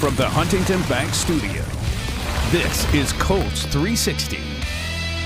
From the Huntington Bank Studio, this is Colts 360.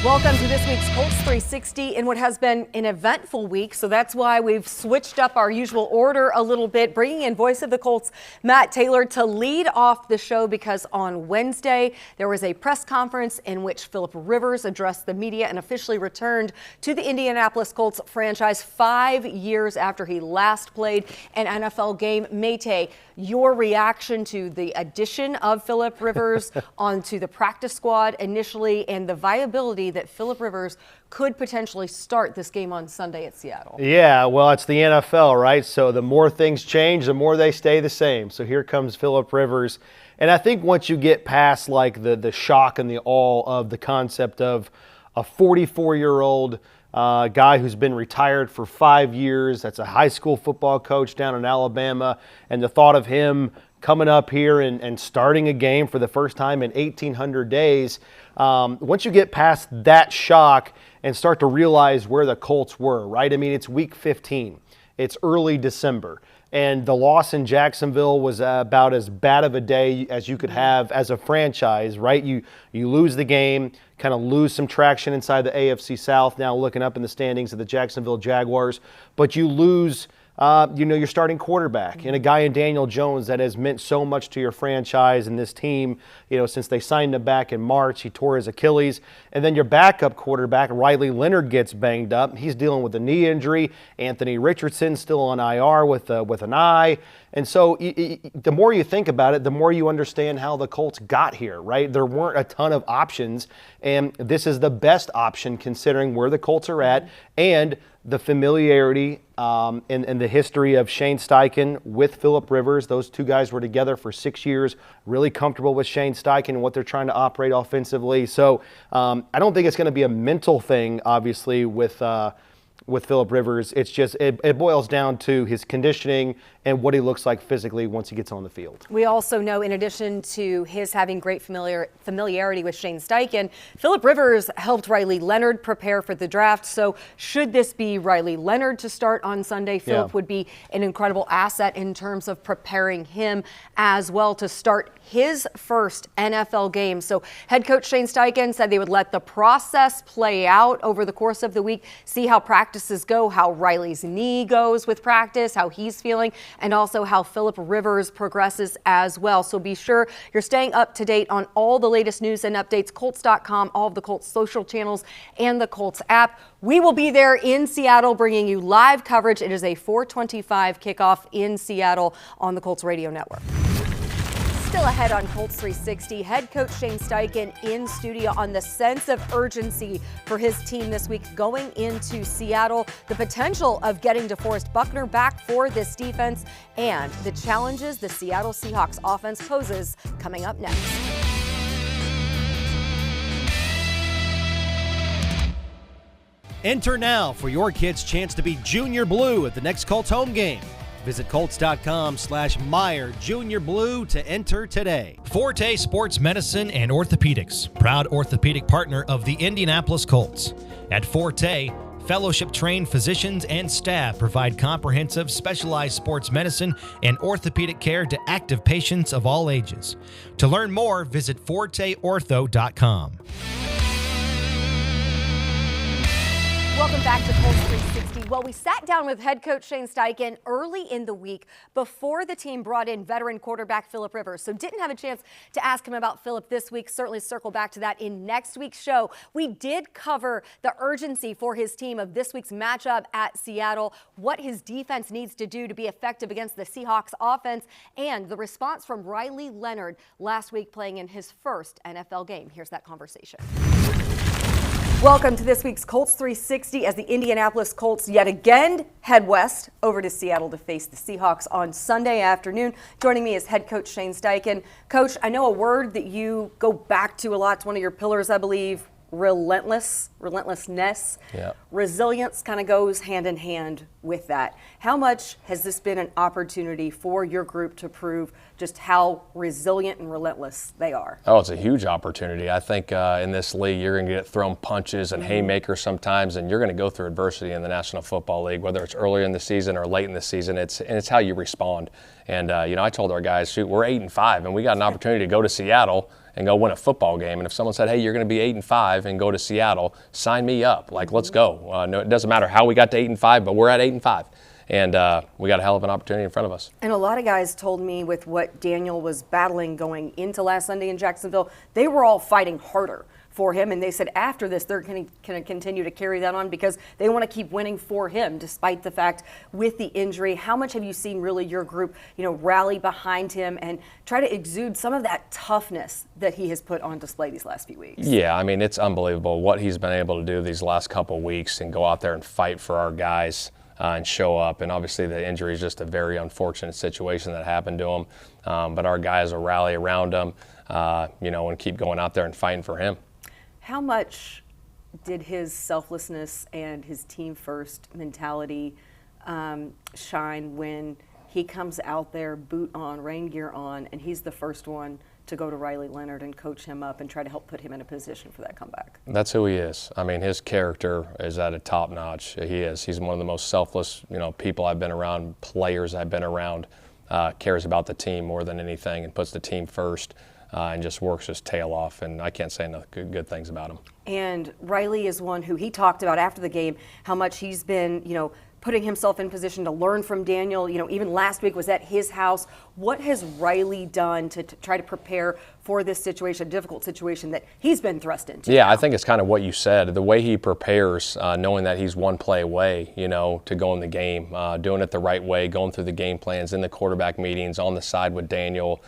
Welcome to this week's Colts 360 in what has been an eventful week. So that's why we've switched up our usual order a little bit, bringing in voice of the Colts, Matt Taylor, to lead off the show because on Wednesday there was a press conference in which Philip Rivers addressed the media and officially returned to the Indianapolis Colts franchise 5 years after he last played an NFL game. Mayte, your reaction to the addition of Philip Rivers onto the practice squad initially and the viability that Philip Rivers could potentially start this game on Sunday at Seattle. Yeah, well, it's the NFL, right? So the more things change, the more they stay the same. So here comes Philip Rivers. And I think once you get past like the shock and the awe of the concept of a 44-year-old guy who's been retired for 5 years, that's a high school football coach down in Alabama, and the thought of him coming up here and starting a game for the first time in 1,800 days, once you get past that shock and start to realize where the Colts were, right? I mean, it's week 15. It's early December. And the loss in Jacksonville was about as bad of a day as you could have as a franchise, right? You lose the game, kind of lose some traction inside the AFC South, now looking up in the standings of the Jacksonville Jaguars. But you lose your starting quarterback and a guy in Daniel Jones that has meant so much to your franchise and this team, since they signed him back in March. He tore his Achilles. And then your backup quarterback, Riley Leonard, gets banged up. He's dealing with a knee injury. Anthony Richardson still on IR with an eye. And so the more you think about it, the more you understand how the Colts got here, right? There weren't a ton of options, and this is the best option considering where the Colts are at and the familiarity and the history of Shane Steichen with Philip Rivers. Those two guys were together for 6 years, really comfortable with Shane Steichen and what they're trying to operate offensively. So I don't think it's going to be a mental thing, obviously, with Philip Rivers. It's just it boils down to his conditioning and what he looks like physically once he gets on the field. We also know, in addition to his having great familiarity with Shane Steichen, Philip Rivers helped Riley Leonard prepare for the draft. So should this be Riley Leonard to start on Sunday, Philip would be an incredible asset in terms of preparing him as well to start his first NFL game. So head coach Shane Steichen said they would let the process play out over the course of the week, see how practices go, how Riley's knee goes with practice, how he's feeling, and also how Philip Rivers progresses as well. So be sure you're staying up to date on all the latest news and updates, Colts.com, all of the Colts social channels, and the Colts app. We will be there in Seattle bringing you live coverage. It is a 4:25 kickoff in Seattle on the Colts Radio Network. Still ahead on Colts 360, head coach Shane Steichen in studio on the sense of urgency for his team this week going into Seattle, the potential of getting DeForest Buckner back for this defense, and the challenges the Seattle Seahawks offense poses coming up next. Enter now for your kid's chance to be Junior Blue at the next Colts home game. Visit Colts.com/Meyer Junior Blue to enter today. Forte Sports Medicine and Orthopedics, proud orthopedic partner of the Indianapolis Colts. At Forte, fellowship-trained physicians and staff provide comprehensive, specialized sports medicine and orthopedic care to active patients of all ages. To learn more, visit forteortho.com. Welcome back to Colts 360. Well, we sat down with head coach Shane Steichen early in the week before the team brought in veteran quarterback Philip Rivers. So didn't have a chance to ask him about Philip this week. Certainly circle back to that in next week's show. We did cover the urgency for his team of this week's matchup at Seattle, what his defense needs to do to be effective against the Seahawks offense, and the response from Riley Leonard last week playing in his first NFL game. Here's that conversation. Welcome to this week's Colts 360 as the Indianapolis Colts yet again head west over to Seattle to face the Seahawks on Sunday afternoon. Joining me is head coach Shane Steichen. Coach, I know a word that you go back to a lot. It's one of your pillars, I believe, relentlessness. Yeah. Resilience kind of goes hand in hand with that. How much has this been an opportunity for your group to prove just how resilient and relentless they are? Oh, it's a huge opportunity. I think in this league, you're going to get thrown punches and haymakers sometimes, and you're going to go through adversity in the National Football League, whether it's earlier in the season or late in the season. It's how you respond. And, I told our guys, shoot, we're 8-5, and we got an opportunity to go to Seattle and go win a football game. And if someone said, hey, you're going to be 8-5 and go to Seattle, sign me up. Like, let's go. No, it doesn't matter how we got to 8-5, but we're at 8-5. And we got a hell of an opportunity in front of us. And a lot of guys told me with what Daniel was battling going into last Sunday in Jacksonville, they were all fighting harder for him. And they said after this, they're going to continue to carry that on because they want to keep winning for him, despite the fact with the injury. How much have you seen really your group, rally behind him and try to exude some of that toughness that he has put on display these last few weeks? Yeah, I mean, it's unbelievable what he's been able to do these last couple weeks and go out there and fight for our guys. And show up. And obviously the injury is just a very unfortunate situation that happened to him. But our guys will rally around him, and keep going out there and fighting for him. How much did his selflessness and his team-first mentality shine when he comes out there, boot on, rain gear on, and he's the first one to go to Riley Leonard and coach him up and try to help put him in a position for that comeback? That's who he is. I mean, his character is at a top notch. He is. He's one of the most selfless, people I've been around, players I've been around, cares about the team more than anything and puts the team first and just works his tail off. And I can't say enough good things about him. And Riley is one who he talked about after the game, how much he's been, putting himself in position to learn from Daniel. Even last week was at his house. What has Riley done to try to prepare for this situation, difficult situation that he's been thrust into? Yeah, I think it's kind of what you said. The way he prepares, knowing that he's one play away, to go in the game, doing it the right way, going through the game plans, in the quarterback meetings, on the side with Daniel,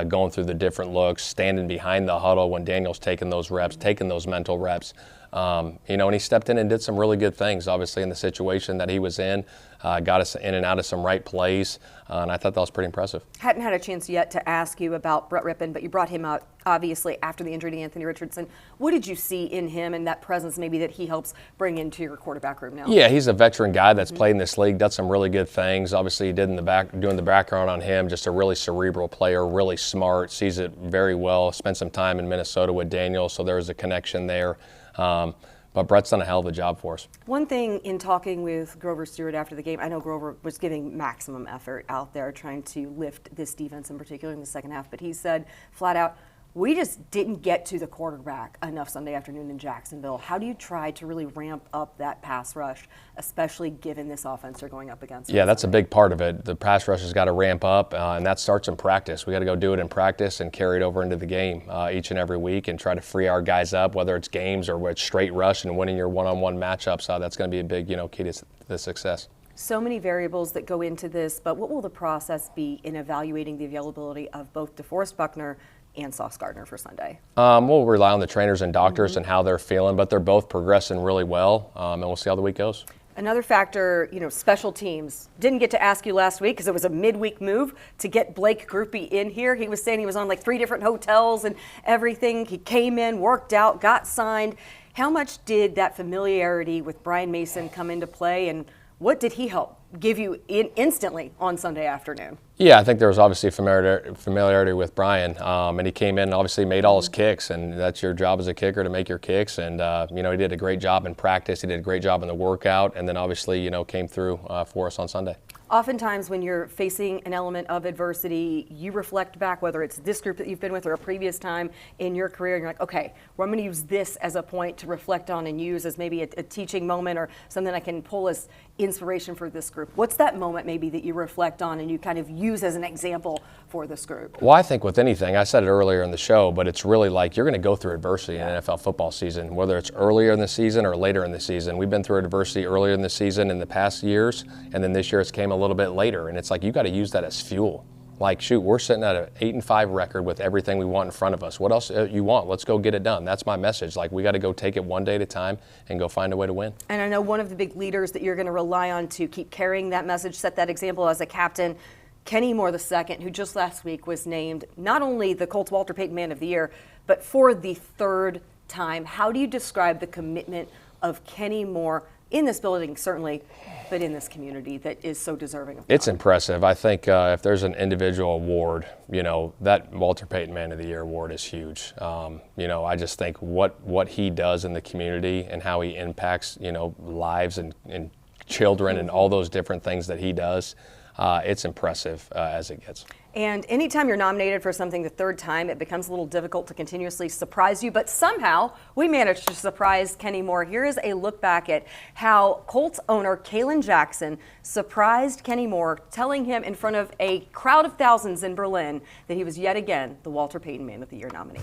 going through the different looks, standing behind the huddle when Daniel's taking those reps, taking those mental reps. And he stepped in and did some really good things, obviously, in the situation that he was in, got us in and out of some right plays, and I thought that was pretty impressive. Hadn't had a chance yet to ask you about Brett Rippon, but you brought him out, obviously, after the injury to Anthony Richardson. What did you see in him and that presence maybe that he helps bring into your quarterback room now? Yeah, he's a veteran guy that's played in this league, done some really good things. Obviously, he did doing the background on him, just a really cerebral player, really smart, sees it very well, spent some time in Minnesota with Daniel, so there's a connection there. But Brett's done a hell of a job for us. One thing in talking with Grover Stewart after the game, I know Grover was giving maximum effort out there trying to lift this defense in particular in the second half, but he said flat out, we just didn't get to the quarterback enough Sunday afternoon in Jacksonville. How do you try to really ramp up that pass rush, especially given this offense they're going up against? Yeah, that's a big part of it. The pass rush has got to ramp up, and that starts in practice. We got to go do it in practice and carry it over into the game each and every week and try to free our guys up, whether it's games or it's straight rush and winning your one-on-one matchups. That's going to be a big, key to the success. So many variables that go into this, but what will the process be in evaluating the availability of both DeForest Buckner and Sauce Gardner for Sunday? We'll rely on the trainers and doctors and how they're feeling, but they're both progressing really well, and we'll see how the week goes. Another factor, special teams. Didn't get to ask you last week because it was a midweek move to get Blake Grupe in here. He was saying he was on like 3 different hotels and everything. He came in, worked out, got signed. How much did that familiarity with Brian Mason come into play, and what did he help give you instantly on Sunday afternoon? Yeah, I think there was obviously familiarity with Brian, and he came in and obviously made all his kicks, and that's your job as a kicker to make your kicks. And he did a great job in practice. He did a great job in the workout, and then obviously came through for us on Sunday. Oftentimes when you're facing an element of adversity, you reflect back, whether it's this group that you've been with or a previous time in your career, and you're like, okay, well, I'm going to use this as a point to reflect on and use as maybe a teaching moment or something I can pull as inspiration for this group. What's that moment maybe that you reflect on and you kind of use as an example for this group? Well, I think with anything, I said it earlier in the show, but it's really like you're going to go through adversity in NFL football season, whether it's earlier in the season or later in the season. We've been through adversity earlier in the season in the past years, and then this year it's came a little bit later, and it's like you got to use that as fuel. Like, shoot, we're sitting at an 8-5 record with everything we want in front of us. What else you want? Let's go get it done. That's my message. Like, we got to go take it one day at a time and go find a way to win. And I know one of the big leaders that you're going to rely on to keep carrying that message, set that example as a captain, Kenny Moore II, who just last week was named not only the Colts Walter Payton Man of the Year, but for the 3rd time. How do you describe the commitment of Kenny Moore in this building, certainly, but in this community that is so deserving of It's God? impressive. I think if there's an individual award, that Walter Payton Man of the Year award is huge. I just think what he does in the community and how he impacts, lives and children and all those different things that he does, it's impressive as it gets. And anytime you're nominated for something the third time, it becomes a little difficult to continuously surprise you. But somehow we managed to surprise Kenny Moore. Here is a look back at how Colts owner Kalen Jackson surprised Kenny Moore, telling him in front of a crowd of thousands in Berlin that he was yet again the Walter Payton Man of the Year nominee.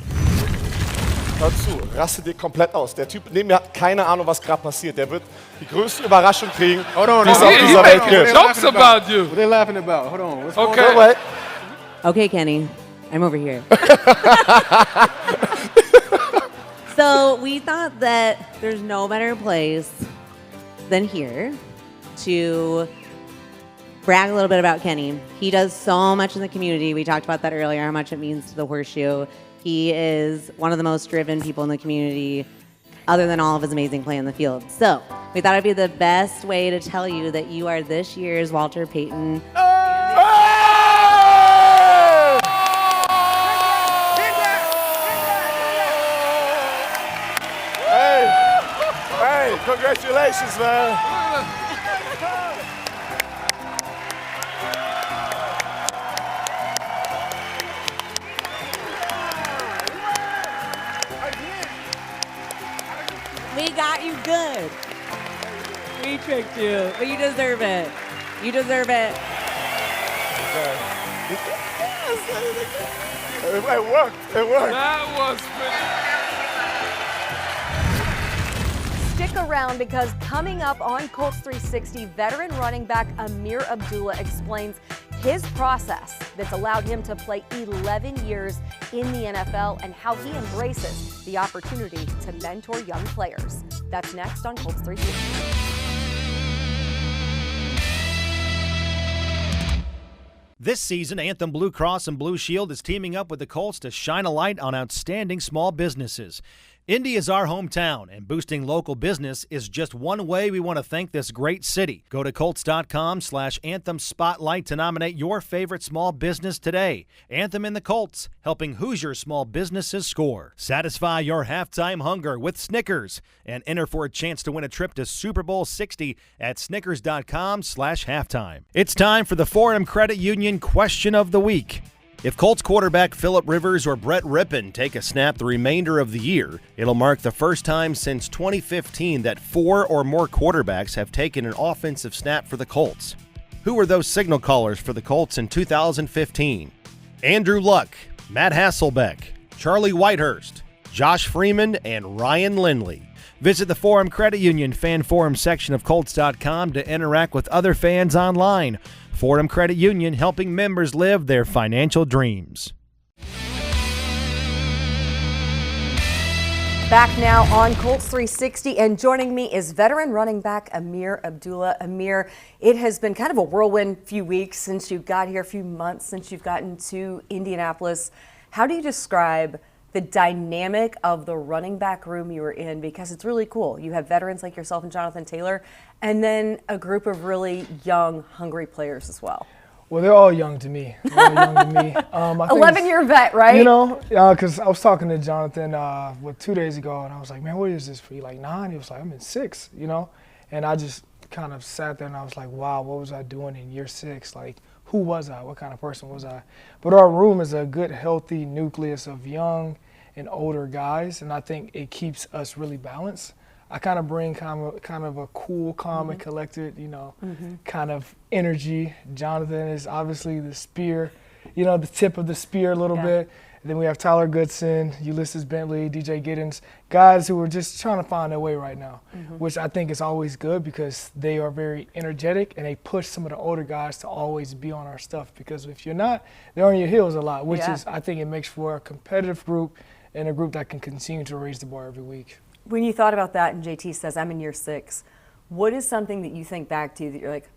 Hör zu, raste dich komplett aus. Der Typ neben mir hat keine Ahnung, was gerade passiert. Der wird die größte Überraschung kriegen, die es auf dieser Welt gibt. Jokes about you. What are they laughing about? Hold on. What's going Okay. Wait. Okay, Kenny, I'm over here. So we thought that there's no better place than here to brag a little bit about Kenny. He does so much in the community. We talked about that earlier, how much it means to the Horseshoe. He is one of the most driven people in the community, other than all of his amazing play in the field. So we thought it'd be the best way to tell you that you are this year's Walter Payton. Hey, congratulations, man. We got you good. We tricked you, but you deserve it. You deserve it. It worked. It worked. That was pretty. Stick around because coming up on Colts 360, veteran running back Ameer Abdullah explains his process that's allowed him to play 11 years in the NFL and how he embraces the opportunity to mentor young players. That's next on Colts 360. This season, Anthem Blue Cross and Blue Shield is teaming up with the Colts to shine a light on outstanding small businesses. Indy is our hometown, and boosting local business is just one way we want to thank this great city. Go to Colts.com/Anthem Spotlight to nominate your favorite small business today. Anthem and the Colts, helping Hoosier small businesses score. Satisfy your halftime hunger with Snickers and enter for a chance to win a trip to Super Bowl 60 at Snickers.com/halftime. It's time for the Forum Credit Union Question of the Week. If Colts quarterback Philip Rivers or Brett Rippon take a snap the remainder of the year, it'll mark the first time since 2015 that 4 or more quarterbacks have taken an offensive snap for the Colts. Who were those signal callers for the Colts in 2015? Andrew Luck, Matt Hasselbeck, Charlie Whitehurst, Josh Freeman, and Ryan Lindley. Visit the Forum Credit Union Fan Forum section of Colts.com to interact with other fans online. Forum Credit Union, helping members live their financial dreams. Back now on Colts 360, and joining me is veteran running back Ameer Abdullah. Ameer, it has been kind of a whirlwind few weeks since you got here, a few months since you've gotten to Indianapolis. How do you describe the dynamic of the running back room you were in? Because it's really cool. You have veterans like yourself and Jonathan Taylor, and then a group of really young, hungry players as well. Well, they're all young to me. They're all young to me. I think 11-year vet, right? You know, because I was talking to Jonathan 2 days ago, and I was like, man, what is this for you? Like 9? He was like, I'm in 6, you know? And I just kind of sat there and I was like, wow, what was I doing in year 6? Like, who was I? What kind of person was I? But our room is a good, healthy nucleus of young and older guys, and I think it keeps us really balanced. I kind of bring kind of a cool, calm, and collected, kind of energy. Jonathan is obviously the spear, the tip of the spear a little bit. And then we have Tyler Goodson, Ulysses Bentley, DJ Giddens, guys who are just trying to find their way right now, which I think is always good because they are very energetic and they push some of the older guys to always be on our stuff, because if you're not, they're on your heels a lot, which is, I think it makes for a competitive group and a group that can continue to raise the bar every week. When you thought about that and JT says, I'm in year 6, what is something that you think back to that you're like,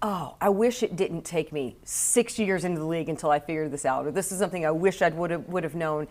oh, I wish it didn't take me 6 years into the league until I figured this out, or this is something I wish I would have known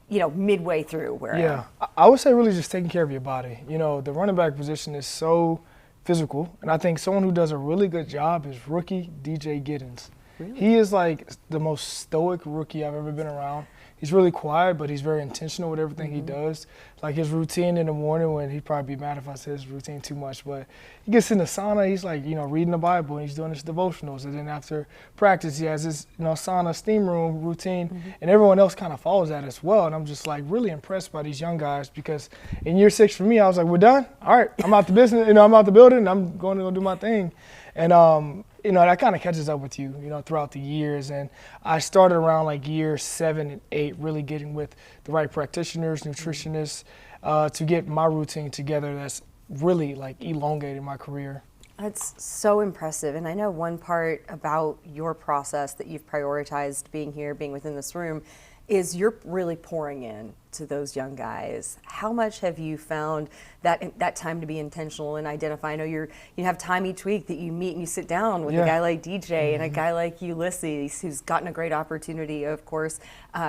midway through where I am? Yeah, I would say really just taking care of your body. The running back position is so physical, and I think someone who does a really good job is rookie DJ Giddens. Really? He is like the most stoic rookie I've ever been around. He's really quiet, but he's very intentional with everything he does. Like his routine in the morning, when he'd probably be mad if I said his routine too much, but he gets in the sauna, he's like, reading the Bible, and he's doing his devotionals. And then after practice, he has his, sauna steam room routine, and everyone else kind of follows that as well. And I'm just like really impressed by these young guys, because in year 6 for me, I was like, we're done? All right, I'm out the business, I'm out the building, and I'm going to go do my thing. And, that kind of catches up with you, throughout the years. And I started around like year 7 and 8, really getting with the right practitioners, nutritionists, to get my routine together that's really like elongated my career. That's so impressive. And I know one part about your process that you've prioritized being here, being within this room, is you're really pouring in to those young guys. How much have you found that time to be intentional and identify? I know you have time each week that you meet and you sit down with a guy like DJ and a guy like Ulysses, who's gotten a great opportunity, of course,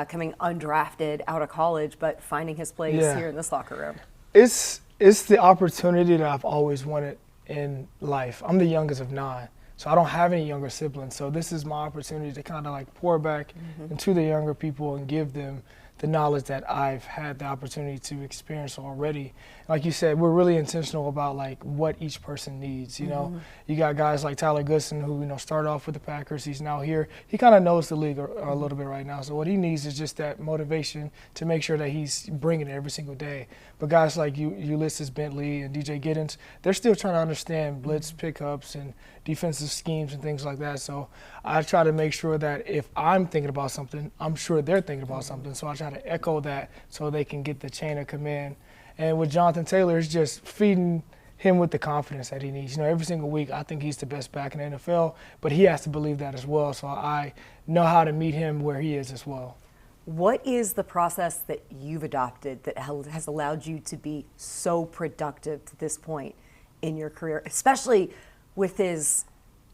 coming undrafted out of college, but finding his place here in this locker room. It's the opportunity that I've always wanted in life. I'm the youngest of 9. So I don't have any younger siblings. So this is my opportunity to kind of like pour back into the younger people and give them the knowledge that I've had the opportunity to experience already. Like you said, we're really intentional about like what each person needs. You got guys like Tyler Goodson who started off with the Packers. He's now here. He kind of knows the league a little bit right now. So what he needs is just that motivation to make sure that he's bringing it every single day. But guys like Ulysses Bentley and DJ Giddens, they're still trying to understand blitz pickups and defensive schemes and things like that. So I try to make sure that if I'm thinking about something, I'm sure they're thinking about something. So I try to echo that so they can get the chain of command. And with Jonathan Taylor, it's just feeding him with the confidence that he needs. Every single week I think he's the best back in the NFL, but he has to believe that as well. So I know how to meet him where he is as well. What is the process that you've adopted that has allowed you to be so productive to this point in your career, especially with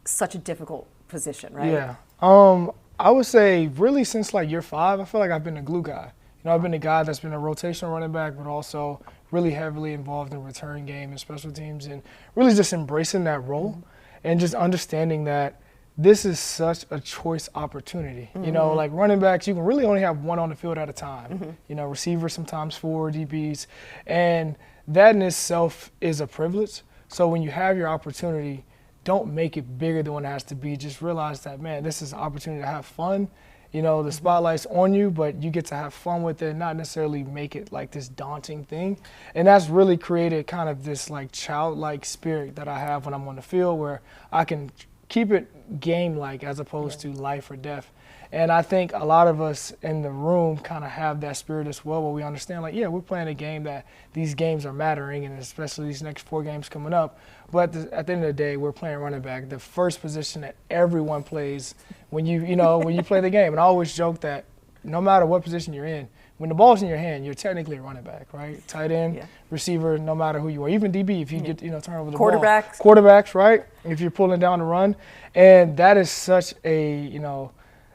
such a difficult position, right? Yeah. I would say really since like year 5, I feel like I've been a glue guy. I've been a guy that's been a rotational running back, but also really heavily involved in return game and special teams, and really just embracing that role and just understanding that this is such a choice opportunity. Like running backs, you can really only have one on the field at a time. Receivers sometimes 4 DBs, and that in itself is a privilege. So when you have your opportunity, don't make it bigger than what it has to be. Just realize that, man, this is an opportunity to have fun. The spotlight's on you, but you get to have fun with it, not necessarily make it like this daunting thing. And that's really created kind of this like childlike spirit that I have when I'm on the field, where I can keep it game-like as opposed to life or death. And I think a lot of us in the room kind of have that spirit as well, where we understand, like, we're playing a game that these games are mattering, and especially these next 4 games coming up. But at the end of the day, we're playing running back, the first position that everyone plays when when you play the game. And I always joke that no matter what position you're in, when the ball's in your hand, you're technically a running back, right? Tight end, receiver, no matter who you are. Even DB, if you get, turn over the ball. Quarterbacks, right? If you're pulling down the run. And that is such a,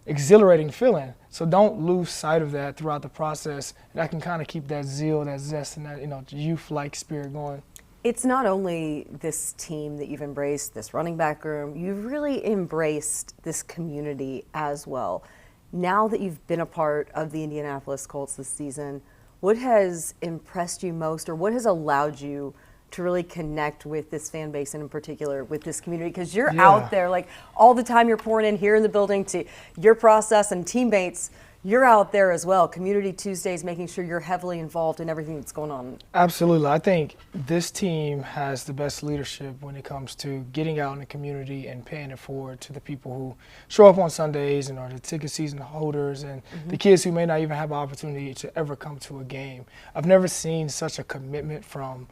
exhilarating feeling. So don't lose sight of that throughout the process. That can kind of keep that zeal, that zest, and that, youth-like spirit going. It's not only this team that you've embraced, this running back room, you've really embraced this community as well. Now that you've been a part of the Indianapolis Colts this season, what has impressed you most, or what has allowed you to really connect with this fan base, and in particular with this community? Because you're out there like all the time, you're pouring in here in the building to your process and teammates. You're out there as well, Community Tuesdays, making sure you're heavily involved in everything that's going on. Absolutely. I think this team has the best leadership when it comes to getting out in the community and paying it forward to the people who show up on Sundays and are the ticket season holders and the kids who may not even have an opportunity to ever come to a game. I've never seen such a commitment from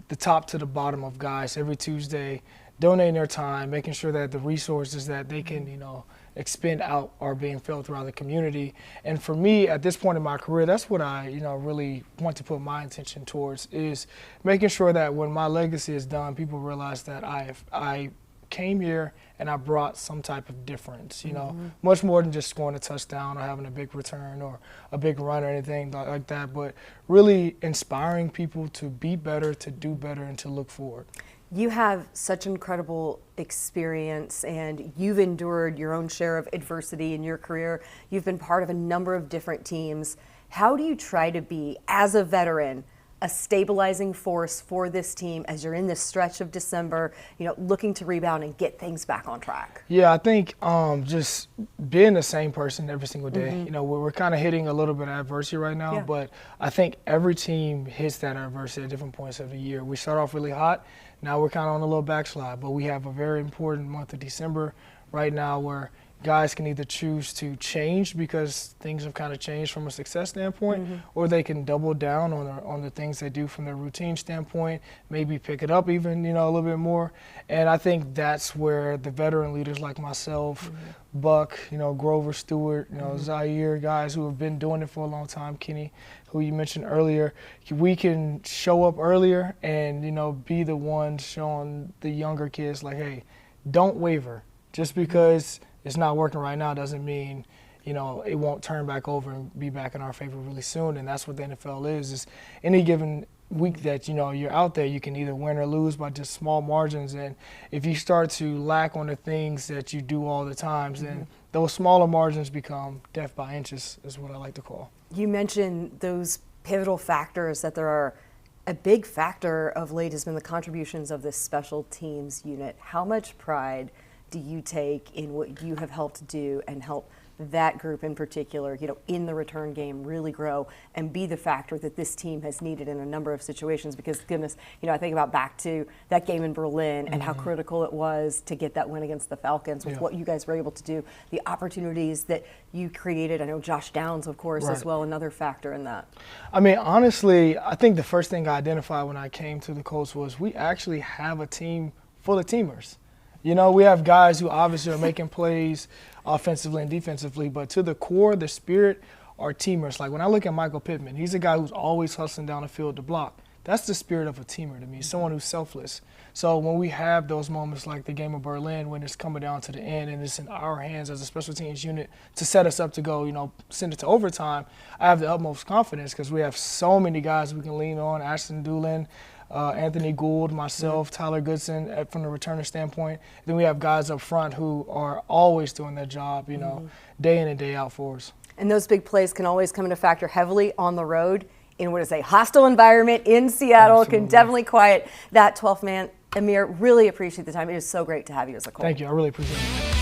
the top to the bottom of guys every Tuesday, donating their time, making sure that the resources that they can, expend out are being felt throughout the community. And for me, at this point in my career, that's what I, really want to put my attention towards, is making sure that when my legacy is done, people realize that I came here and I brought some type of difference, you know, much more than just scoring a touchdown or having a big return or a big run or anything like that, but really inspiring people to be better, to do better, and to look forward. You have such incredible experience and you've endured your own share of adversity in your career. You've been part of a number of different teams. How do you try to be, as a veteran, a stabilizing force for this team as you're in this stretch of December, you know, looking to rebound and get things back on track? Yeah, I think just being the same person every single day. You know, we're kind of hitting a little bit of adversity right now, but I think every team hits that adversity at different points of the year. We start off really hot. Now we're kind of on a little backslide, but we have a very important month of December right now where guys can either choose to change because things have kind of changed from a success standpoint, or they can double down on the things they do from their routine standpoint, maybe pick it up even, you know, a little bit more. And I think that's where the veteran leaders like myself, Buck, you know, Grover Stewart, you know, Zaire, guys who have been doing it for a long time, Kenny, who you mentioned earlier, we can show up earlier and, you know, be the ones showing the younger kids like, hey, don't waver. Just because it's not working right now doesn't mean, you know, it won't turn back over and be back in our favor really soon. And that's what the NFL is any given week that, you know, you're out there, you can either win or lose by just small margins. And if you start to lack on the things that you do all the times, then those smaller margins become death by inches, is what I like to call. You mentioned those pivotal factors that there are. A big factor of late has been the contributions of this special teams unit. How much pride do you take in what you have helped do and help that group in particular, you know, in the return game really grow and be the factor that this team has needed in a number of situations? Because goodness, you know, I think about back to that game in Berlin and how critical it was to get that win against the Falcons with what you guys were able to do, the opportunities that you created. I know Josh Downs, of course, as well, another factor in that. I mean, honestly, I think the first thing I identified when I came to the Colts was we actually have a team full of teamers. You know, we have guys who obviously are making plays offensively and defensively, but to the core, the spirit, are teamers. Like when I look at Michael Pittman, he's a guy who's always hustling down the field to block. That's the spirit of a teamer to me, someone who's selfless. So when we have those moments like the game of Berlin, when it's coming down to the end and it's in our hands as a special teams unit to set us up to go, you know, send it to overtime, I have the utmost confidence because we have so many guys we can lean on, Ashton Doolin, Anthony Gould, myself, Tyler Goodson from the returner standpoint. Then we have guys up front who are always doing their job, you know, day in and day out for us. And those big plays can always come into factor heavily on the road in what is a hostile environment in Seattle. Absolutely. Can definitely quiet that 12th man. Ameer, really appreciate the time. It is so great to have you as a Colt. Thank you. I really appreciate it.